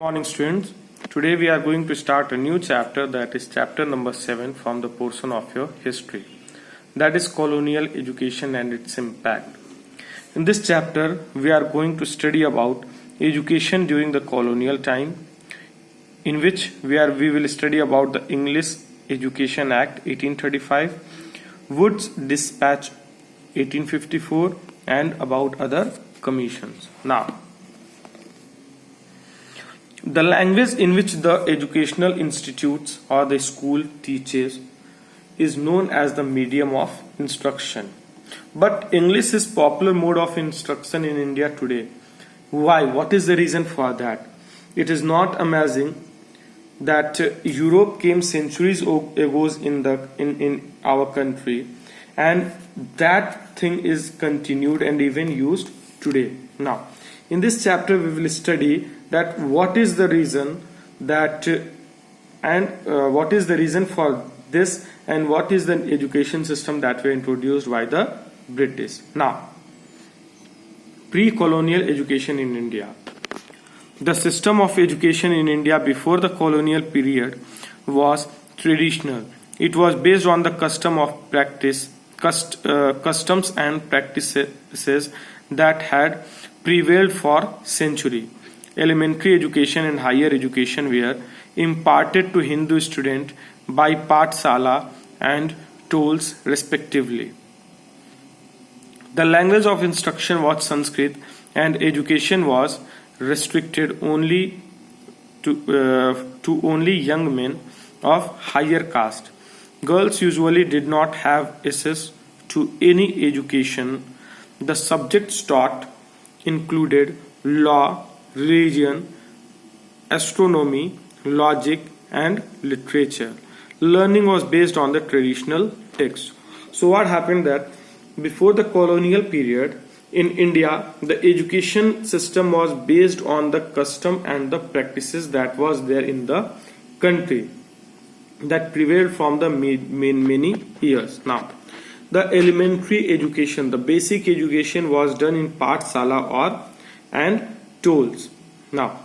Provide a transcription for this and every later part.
Morning students. Today we are going to start a new chapter, that is chapter number 7 from the portion of your history, that is colonial education and its impact. In this chapter we are going to study about education during the colonial time, in which we will study about the English Education Act 1835, Wood's Dispatch 1854, and about other commissions. Now, the language in which the educational institutes or the school teaches is known as the medium of instruction. But English is popular mode of instruction in India today. Why? What is the reason for that? It is not amazing that Europe came centuries ago in our country, and that thing is continued and even used today. Now, in this chapter we will study that what is the reason what is the reason for this, and what is the education system that were introduced by the British. Now, pre-colonial education in India. The system of education in India before the colonial period was traditional. It was based on the customs and practices that had prevailed for centuries. Elementary education and higher education were imparted to Hindu students by Pathsala and tolls respectively. The language of instruction was Sanskrit, and education was restricted only to only young men of higher caste. Girls usually did not have access to any education. The subjects taught included law, religion, astronomy, logic, and literature. Learning was based on the traditional text. So what happened that before the colonial period in India, the education system was based on the custom and the practices that was there in the country, that prevailed from the many years. Now, the elementary education, the basic education was done in Pathsala and tolls. Now,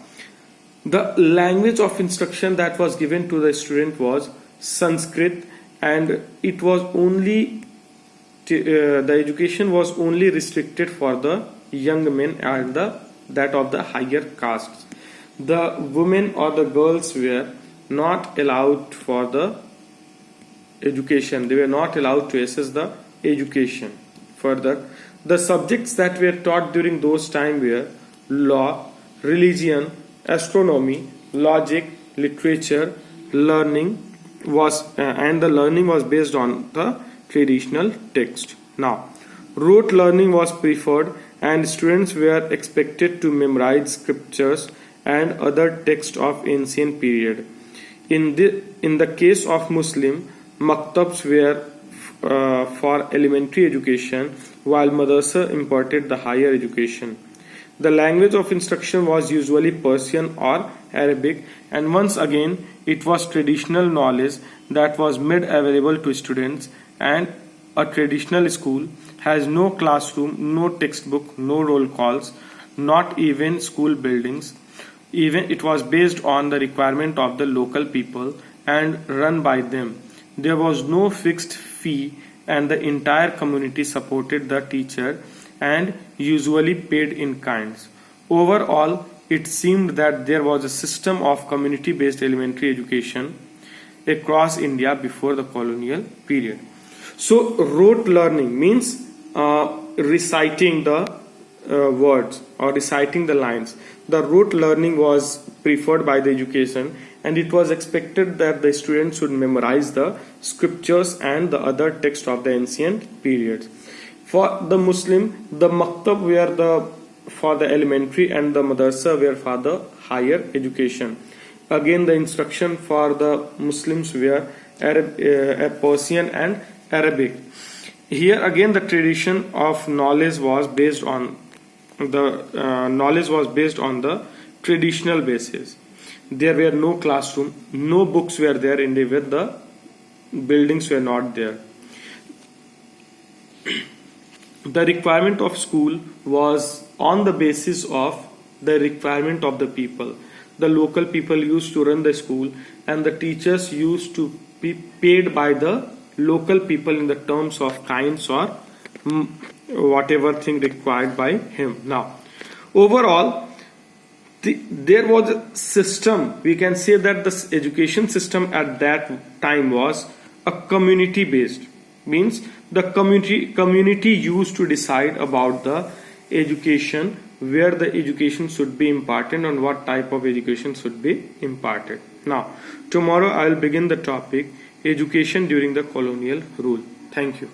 the language of instruction that was given to the student was Sanskrit, and it was only the education was only restricted for the young men and that of the higher castes. The women or the girls were not allowed for the education. They were not allowed to access the education. Further, the subjects that were taught during those time were law, religion, astronomy, logic, literature. Learning was based on the traditional text. Now, rote learning was preferred, and students were expected to memorize scriptures and other texts of ancient period. In the case of Muslim, maktabs were for elementary education, while madrasa imparted the higher education. The language of instruction was usually Persian or Arabic, and once again it was traditional knowledge that was made available to students. And a traditional school has no classroom, no textbook, no roll calls, not even school buildings. Even it was based on the requirement of the local people and run by them. There was no fixed fee, and the entire community supported the teacher and usually paid in kinds. Overall, it seemed that there was a system of community-based elementary education across India before the colonial period. So, rote learning means reciting the words or reciting the lines. The rote learning was preferred by the education, and it was expected that the students should memorize the scriptures and the other texts of the ancient periods. For the Muslim, the maktab were for the elementary, and the madrasa were for the higher education. Again, the instruction for the Muslims were Persian and Arabic. Here again, the tradition of knowledge was based on the traditional basis. There were no classroom, no books were there, and even the buildings were not there. The requirement of school was on the basis of the requirement of the people. the local people used to run the school, and the teachers used to be paid by the local people in the terms of kinds or whatever thing required by him. Now, overall, there was a system. We can say that the education system at that time was a community based, means the community used to decide about the education, where the education should be imparted and what type of education should be imparted. Now, tomorrow I will begin the topic education during the colonial rule. Thank you.